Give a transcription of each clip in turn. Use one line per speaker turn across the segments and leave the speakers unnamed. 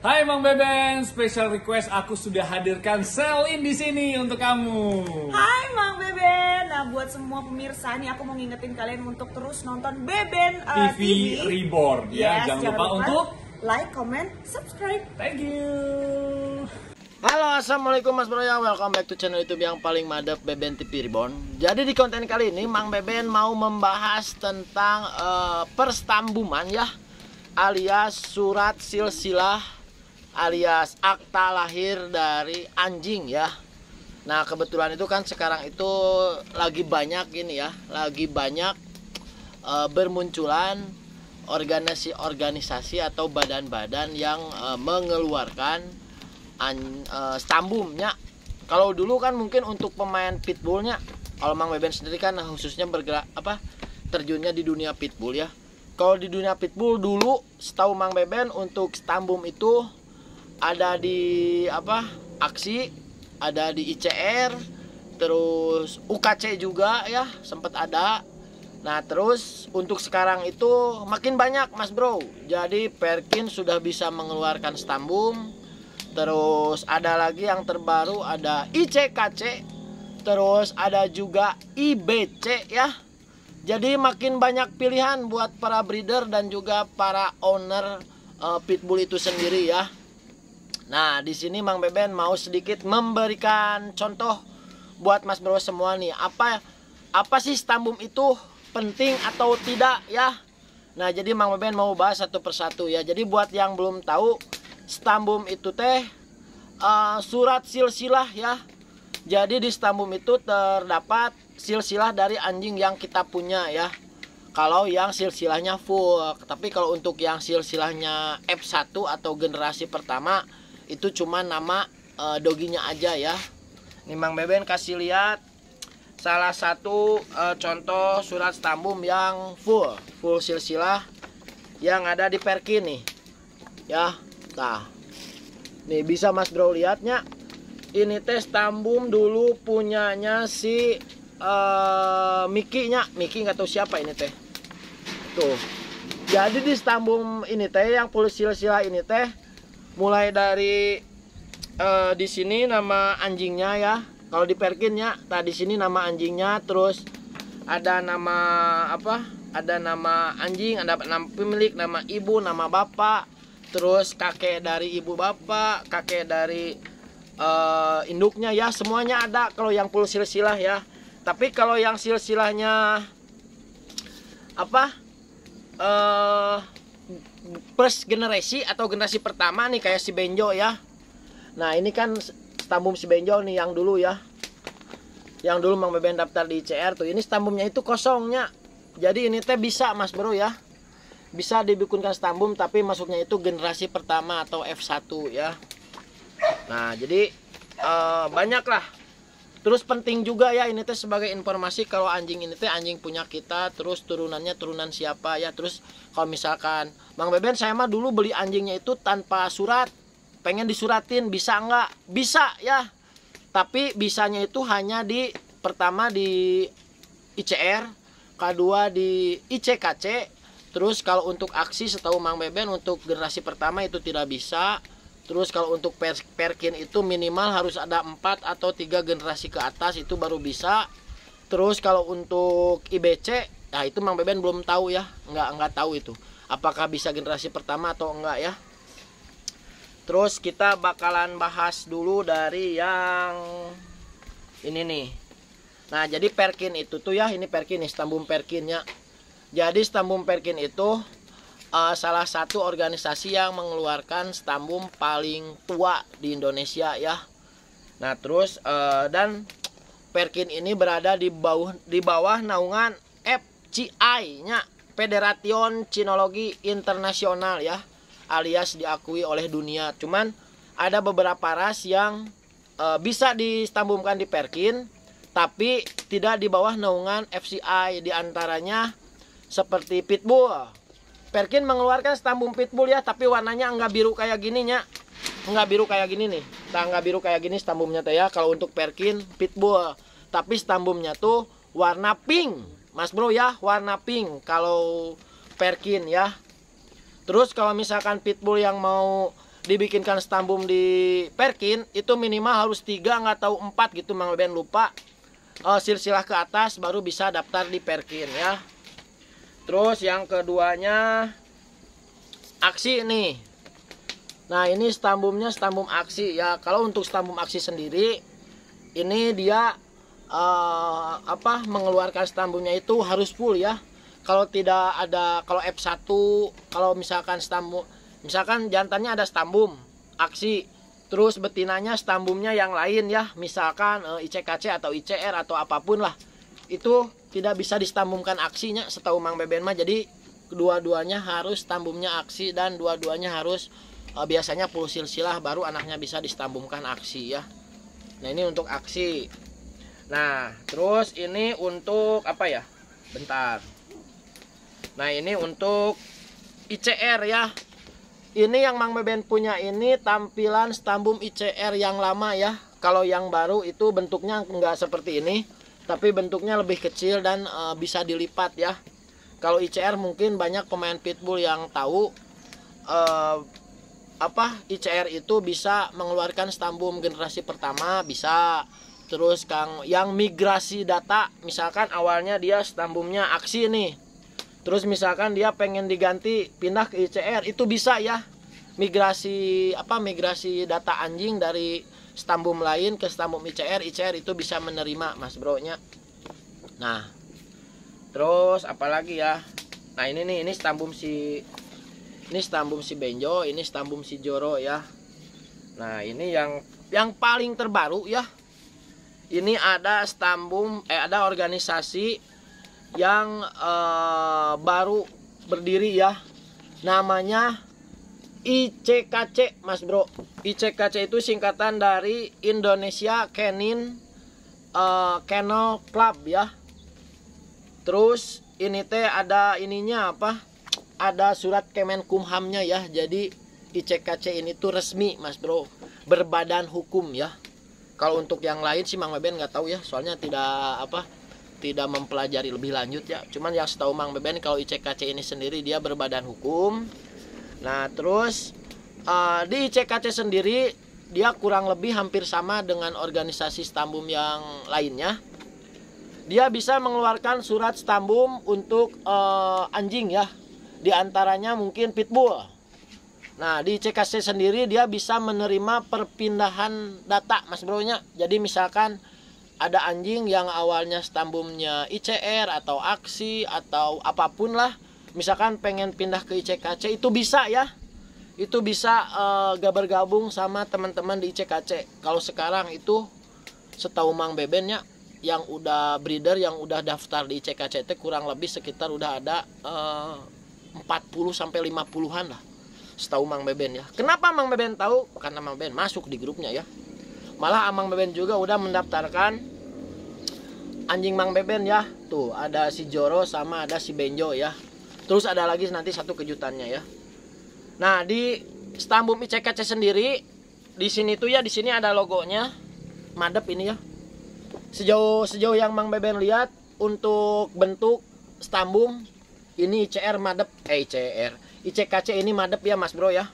Hai Mang Beben, special request aku sudah hadirkan Selin di sini untuk kamu.
Hai Mang Beben. Nah, buat semua pemirsa nih aku mau ngingetin kalian untuk terus nonton Beben
TV Reborn ya.
Yes,
Jangan lupa untuk
like, comment, subscribe.
thank you.
Halo, assalamualaikum Mas Bro ya. Welcome back to channel YouTube yang paling madep, Beben TV Reborn. Jadi di konten kali ini Mang Beben mau membahas tentang perstambuman ya, alias surat silsilah alias akta lahir dari anjing ya. Nah kebetulan itu kan sekarang itu lagi banyak ini ya, lagi banyak bermunculan organisasi atau badan-badan yang mengeluarkan stambumnya. Kalau dulu kan mungkin untuk pemain pitbullnya, kalau Mang Beben sendiri kan khususnya bergerak terjunnya di dunia pitbull ya. Kalau di dunia pitbull dulu setahu Mang Beben untuk stambum itu ada di aksi, ada di ICR, terus UKC juga ya sempat ada. Nah terus untuk sekarang itu makin banyak Mas Bro. Jadi Perkin sudah bisa mengeluarkan stambum. Terus ada lagi yang terbaru ada ICKC. Terus ada juga IBC ya. Jadi makin banyak pilihan buat para breeder dan juga para owner pitbull itu sendiri ya. Nah, di sini Mang Beben mau sedikit memberikan contoh buat Mas Bro semua nih. Apa sih stambum itu, penting atau tidak ya? Nah, jadi Mang Beben mau bahas satu persatu ya. Jadi buat yang belum tahu, stambum itu teh surat silsilah ya. Jadi di stambum itu terdapat silsilah dari anjing yang kita punya ya. Kalau yang silsilahnya full, tapi kalau untuk yang silsilahnya F1 atau generasi pertama itu cuma nama doginya aja ya. Nih Mang Beben kasih lihat salah satu contoh surat stambum yang full silsilah yang ada di Perkin nih ya. Nah nih bisa Mas Bro lihatnya, ini teh stambum dulu punyanya si Miki nggak tahu siapa ini teh tuh. Jadi di stambum ini teh yang full silsilah ini teh mulai dari di sini nama anjingnya ya. Kalau di Perkinnya, di sini nama anjingnya, terus ada nama ada nama anjing, ada nama pemilik, nama ibu, nama bapak, terus kakek dari ibu bapak, kakek dari induknya ya, semuanya ada kalau yang full silsilah ya. Tapi kalau yang silsilahnya first generasi atau generasi pertama nih kayak si Benjo ya. Nah ini kan stambum si Benjo nih yang dulu ya, yang dulu Mang Beben daftar di ICR tuh. Ini stambumnya itu kosongnya. Jadi ini teh bisa Mas Bro ya, bisa dibikinkan stambum tapi masuknya itu generasi pertama atau F1 ya. Nah jadi banyak lah. Terus penting juga ya ini teh sebagai informasi kalau anjing ini teh anjing punya kita, terus turunannya turunan siapa ya. Terus kalau misalkan Mang Beben saya mah dulu beli anjingnya itu tanpa surat, pengen disuratin, bisa nggak? Bisa ya. Tapi bisanya itu hanya di pertama di ICR, kedua di ICKC. Terus kalau untuk aksi setahu Mang Beben untuk generasi pertama itu tidak bisa. Terus kalau untuk Perkin itu minimal harus ada 4 atau 3 generasi ke atas itu baru bisa. Terus kalau untuk IBC, nah itu Mang Beben belum tahu ya, nggak tahu itu apakah bisa generasi pertama atau enggak ya. Terus kita bakalan bahas dulu dari yang ini nih. Nah jadi Perkin itu tuh ya, ini Perkin nih, stambum Perkinnya. Jadi stambum Perkin itu salah satu organisasi yang mengeluarkan stambum paling tua di Indonesia ya. Nah terus dan Perkin ini berada di bawah naungan FCI-nya, Federation Cynology Internasional ya, alias diakui oleh dunia. Cuman ada beberapa ras yang bisa distambumkan di Perkin tapi tidak di bawah naungan FCI, diantaranya seperti pitbull. Perkin mengeluarkan stambum pitbull ya, tapi warnanya enggak biru kayak gininya. Enggak biru kayak gini nih. Enggak biru kayak gini stambumnya teh ya kalau untuk Perkin pitbull. Tapi stambumnya tuh warna pink. Mas Bro ya, warna pink kalau Perkin ya. Terus kalau misalkan pitbull yang mau dibikinkan stambum di Perkin itu minimal harus 3 nggak tahu 4 gitu Mang Beben lupa. Silsilah ke atas baru bisa daftar di Perkin ya. Terus yang keduanya aksi nih. Nah ini stambumnya stambum aksi ya. Kalau untuk stambum aksi sendiri ini dia mengeluarkan stambumnya itu harus full ya. Kalau tidak ada, kalau F1, kalau misalkan stambum, misalkan jantannya ada stambum aksi, terus betinanya stambumnya yang lain ya, misalkan ICKC atau ICR atau apapun lah, itu tidak bisa distambumkan aksinya setahu Mang Beben mah. Jadi kedua-duanya harus stambumnya aksi dan dua-duanya harus biasanya full silsilah baru anaknya bisa distambumkan aksi ya. Nah ini untuk aksi. Nah terus ini untuk apa ya, bentar. Nah ini untuk ICR ya. Ini yang Mang Beben punya ini tampilan stambum ICR yang lama ya. Kalau yang baru itu bentuknya enggak seperti ini, tapi bentuknya lebih kecil dan bisa dilipat ya. Kalau ICR mungkin banyak pemain pitbull yang tahu ICR itu bisa mengeluarkan stambum generasi pertama bisa. Terus yang migrasi data, misalkan awalnya dia stambumnya aksi nih, terus misalkan dia pengen diganti pindah ke ICR, itu bisa ya. Migrasi data anjing dari stambum lain ke stambum ICR itu bisa menerima Mas Bro nya. Nah terus apalagi ya. Nah ini stambum si Benjo, ini stambum si Joro ya. Nah ini yang paling terbaru ya. Ini ada stambum ada organisasi yang baru berdiri ya. Namanya ICKC Mas Bro. ICKC itu singkatan dari Indonesia Canine Kennel Club ya. Terus ini teh ada ininya apa? Ada surat Kemenkumhamnya ya. Jadi ICKC ini tuh resmi Mas Bro, berbadan hukum ya. Kalau untuk yang lain sih Mang Beben nggak tahu ya, soalnya tidak mempelajari lebih lanjut ya. Cuman yang setahu Mang Beben kalau ICKC ini sendiri dia berbadan hukum. Nah terus di ICKC sendiri dia kurang lebih hampir sama dengan organisasi stambum yang lainnya. Dia bisa mengeluarkan surat stambum untuk anjing ya, di antaranya mungkin pitbull. Nah di ICKC sendiri dia bisa menerima perpindahan data Mas Bro nya. Jadi misalkan ada anjing yang awalnya stambumnya ICR atau aksi atau apapun lah, misalkan pengen pindah ke ICKC itu bisa ya. Itu bisa bergabung sama teman-teman di ICKC. Kalau sekarang itu setahu Mang Beben ya, yang udah breeder yang udah daftar di ICKC itu kurang lebih sekitar udah ada 40 sampai 50-an lah. Setahu Mang Beben ya. Kenapa Mang Beben tahu? Karena Mang Beben masuk di grupnya ya. Malah Mang Beben juga udah mendaftarkan anjing Mang Beben ya. Tuh ada si Joro sama ada si Benjo ya. Terus ada lagi nanti satu kejutannya ya. Nah di stambum ICKC sendiri di sini tuh ya, di sini ada logonya madep ini ya. Sejauh yang Mang Beben lihat untuk bentuk stambum ini ICR madep ICKC ini madep ya Mas Bro ya.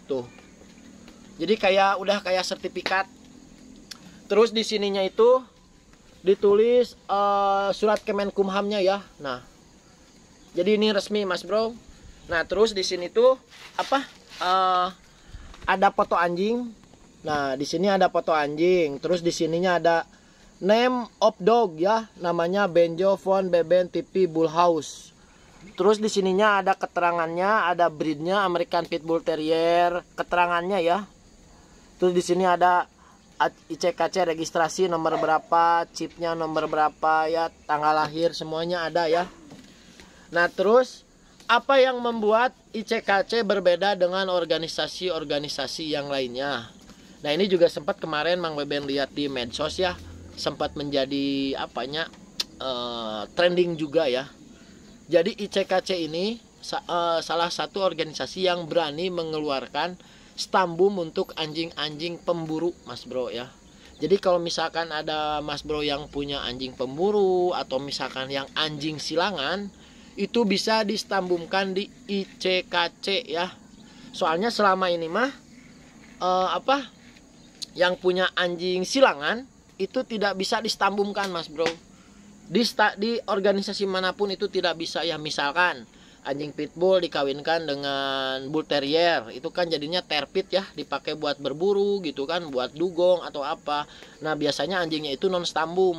Tuh. Jadi udah kayak sertifikat. Terus di sininya itu ditulis surat Kemenkumhamnya ya. Nah. Jadi ini resmi Mas Bro. Nah, terus di sini tuh ada foto anjing. Nah, di sini ada foto anjing. Terus di sininya ada name of dog ya. Namanya Benjo von Beben TP Bullhouse. Terus di sininya ada keterangannya, ada breednya American Pitbull Terrier, keterangannya ya. Terus di sini ada ICKC registrasi nomor berapa, chipnya nomor berapa ya, tanggal lahir semuanya ada ya. Nah terus apa yang membuat ICKC berbeda dengan organisasi-organisasi yang lainnya? Nah ini juga sempat kemarin Mang Beben lihat di medsos ya, sempat menjadi trending juga ya. Jadi ICKC ini salah satu organisasi yang berani mengeluarkan stambum untuk anjing-anjing pemburu Mas Bro ya. Jadi kalau misalkan ada Mas Bro yang punya anjing pemburu atau misalkan yang anjing silangan, itu bisa distambumkan di ICKC ya. Soalnya selama ini mah apa yang punya anjing silangan itu tidak bisa distambumkan Mas Bro. Di organisasi manapun itu tidak bisa ya. Misalkan anjing pitbull dikawinkan dengan bull terrier, itu kan jadinya terpit ya, dipakai buat berburu gitu kan, buat dugong atau apa. Nah biasanya anjingnya itu non stambum.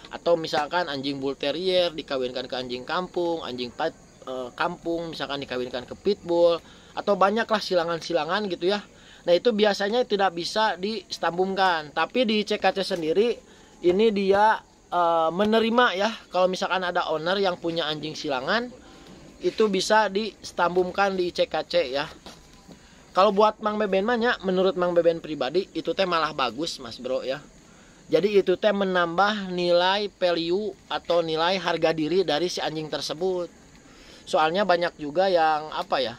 Atau misalkan anjing bull terrier dikawinkan ke anjing kampung, kampung misalkan dikawinkan ke pitbull, atau banyaklah silangan-silangan gitu ya. Nah itu biasanya tidak bisa distambumkan. Tapi di CKC sendiri ini dia menerima ya, kalau misalkan ada owner yang punya anjing silangan itu bisa distambumkan di CKC ya. Kalau buat Mang Beben mahnya, menurut Mang Beben pribadi itu teh malah bagus Mas Bro ya. Jadi itu teh menambah nilai value atau nilai harga diri dari si anjing tersebut. Soalnya banyak juga yang apa ya,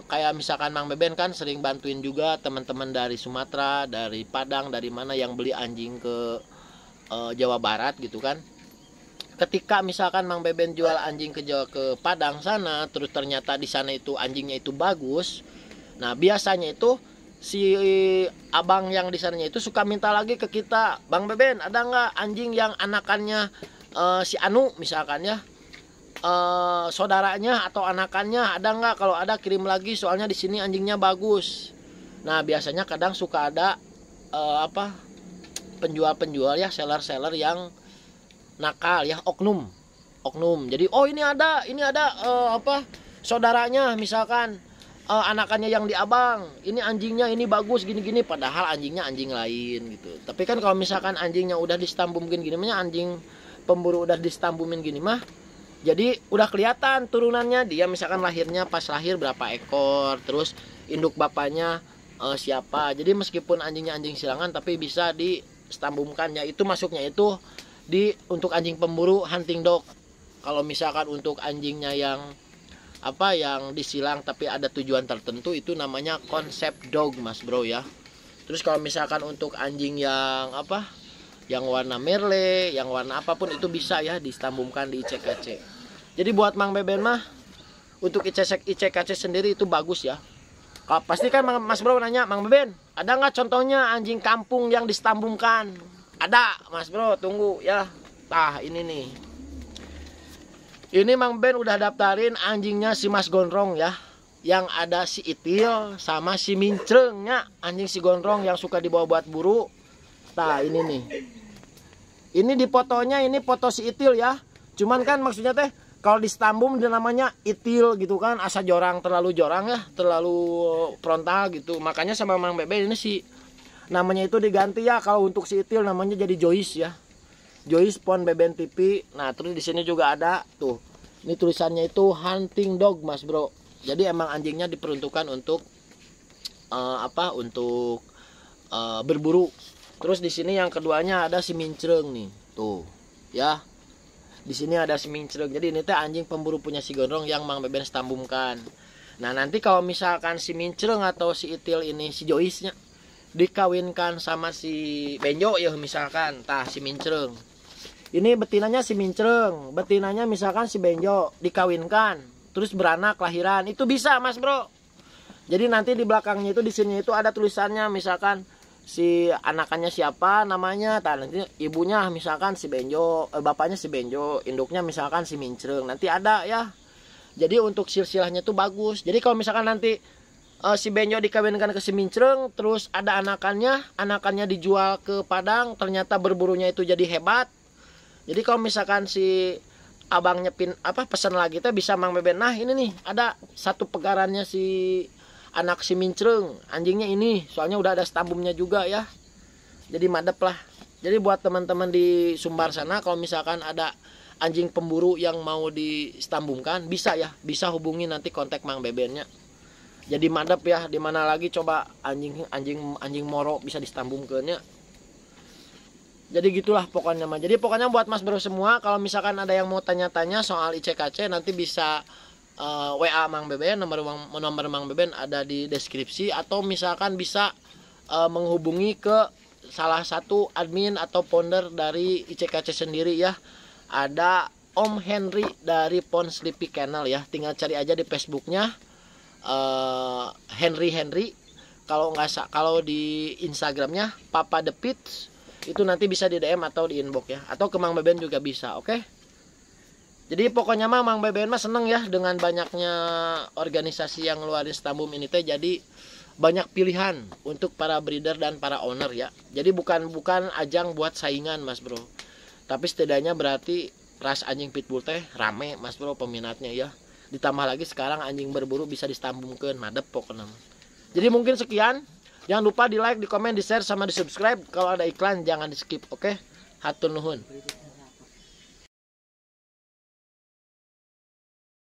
kayak misalkan Mang Beben kan sering bantuin juga teman-teman dari Sumatera, dari Padang, dari mana yang beli anjing ke Jawa Barat gitu kan. Ketika misalkan Mang Beben jual anjing ke Padang sana, terus ternyata di sana itu anjingnya itu bagus. Nah biasanya itu si abang yang di sananya itu suka minta lagi ke kita, Bang Beben ada nggak anjing yang anakannya si Anu misalkan ya, saudaranya atau anakannya ada nggak, kalau ada kirim lagi soalnya di sini anjingnya bagus. Nah biasanya kadang suka ada penjual-penjual ya, seller-seller yang nakal ya, oknum. Jadi oh ini ada saudaranya misalkan anakannya yang di abang, ini anjingnya ini bagus gini-gini, padahal anjingnya anjing lain gitu. Tapi kan kalau misalkan anjingnya udah distambumin gini mah, anjing pemburu udah distambumin gini mah, jadi udah kelihatan turunannya, dia misalkan lahirnya pas lahir berapa ekor, terus induk bapaknya siapa. Jadi meskipun anjingnya anjing silangan tapi bisa distambumkan ya. Itu masuknya itu untuk anjing pemburu hunting dog. Kalau misalkan untuk anjingnya yang yang disilang tapi ada tujuan tertentu, itu namanya konsep dog Mas Bro ya. Terus kalau misalkan untuk anjing yang yang warna merle, yang warna apapun itu bisa ya distambumkan di ICKC. Jadi buat Mang Beben mah untuk ICKC sendiri itu bagus ya. Pasti kan Mas Bro nanya, Mang Beben ada nggak contohnya anjing kampung yang distambumkan? Ada Mas Bro, tunggu ya. Tah ini nih. Ini Mang Ben udah daftarin anjingnya si Mas Gondrong ya. Yang ada si Itil sama si Mincrengnya. Anjing si Gondrong yang suka dibawa buat buru. Nah ini nih. Ini di fotonya, ini foto si Itil ya. Cuman kan maksudnya teh kalau distambum dia namanya Itil gitu kan. Asa jorang, terlalu jorang ya. Terlalu frontal gitu. Makanya sama Mang Beben ini si namanya itu diganti ya. Kalau untuk si Itil namanya jadi Joyce ya. Joyce Pon Beben TV. Nah terus di sini juga ada tuh. Ini tulisannya itu hunting dog Mas Bro. Jadi emang anjingnya diperuntukkan untuk untuk berburu. Terus di sini yang keduanya ada si Mincreng nih. Tuh ya. Di sini ada si Mincreng. Jadi ini teh anjing pemburu punya si Gondrong yang Mang Beben stambumkan. Nah nanti kalau misalkan si Mincreng atau si Itil ini, si Joyce-nya dikawinkan sama si Benjo ya misalkan, tah si Mincreng. Ini betinanya si Mincreng, betinanya misalkan si Benjo dikawinkan, terus beranak lahiran, itu bisa Mas Bro. Jadi nanti di belakangnya itu di sini itu ada tulisannya, misalkan si anakannya siapa namanya, nanti ibunya misalkan si Benjo, bapaknya si Benjo, induknya misalkan si Mincreng, nanti ada ya. Jadi untuk silsilahnya itu bagus. Jadi kalau misalkan nanti si Benjo dikawinkan ke si Mincreng, terus ada anakannya dijual ke Padang, ternyata berburunya itu jadi hebat. Jadi kalau misalkan si abangnya pesan lagi teh bisa Mang Beben, nah ini nih ada satu pegarannya si anak si Mincreng, anjingnya ini, soalnya udah ada stambumnya juga ya. Jadi madep lah. Jadi buat teman-teman di Sumbar sana kalau misalkan ada anjing pemburu yang mau distambumkan, bisa ya, bisa hubungi nanti kontak Mang Bebennya. Jadi madep ya, dimana lagi coba anjing moro bisa distambumkannya. Jadi gitulah pokoknya mah. Jadi pokoknya buat Mas Bro semua, kalau misalkan ada yang mau tanya-tanya soal ICKC nanti bisa WA Mang Beben, nomor Mang Beben ada di deskripsi, atau misalkan bisa menghubungi ke salah satu admin atau founder dari ICKC sendiri ya. Ada Om Henry dari Pon Sleepy Kennel ya. Tinggal cari aja di Facebooknya Henry. kalau di Instagramnya Papa The Pits itu nanti bisa di DM atau di inbox ya, atau ke Mang Beben juga bisa. Oke. Jadi pokoknya mah Mang Beben mah seneng ya dengan banyaknya organisasi yang ngeluarin Stambum ini teh, jadi banyak pilihan untuk para breeder dan para owner ya. Jadi bukan ajang buat saingan Mas Bro. Tapi setidaknya berarti ras anjing pitbull teh rame Mas Bro peminatnya ya. Ditambah lagi sekarang anjing berburu bisa distambungkeun madep pokoknya. Jadi mungkin sekian. Jangan lupa di like, di komen, di share, sama di subscribe. Kalau ada iklan jangan di skip, oke? Hatur nuhun.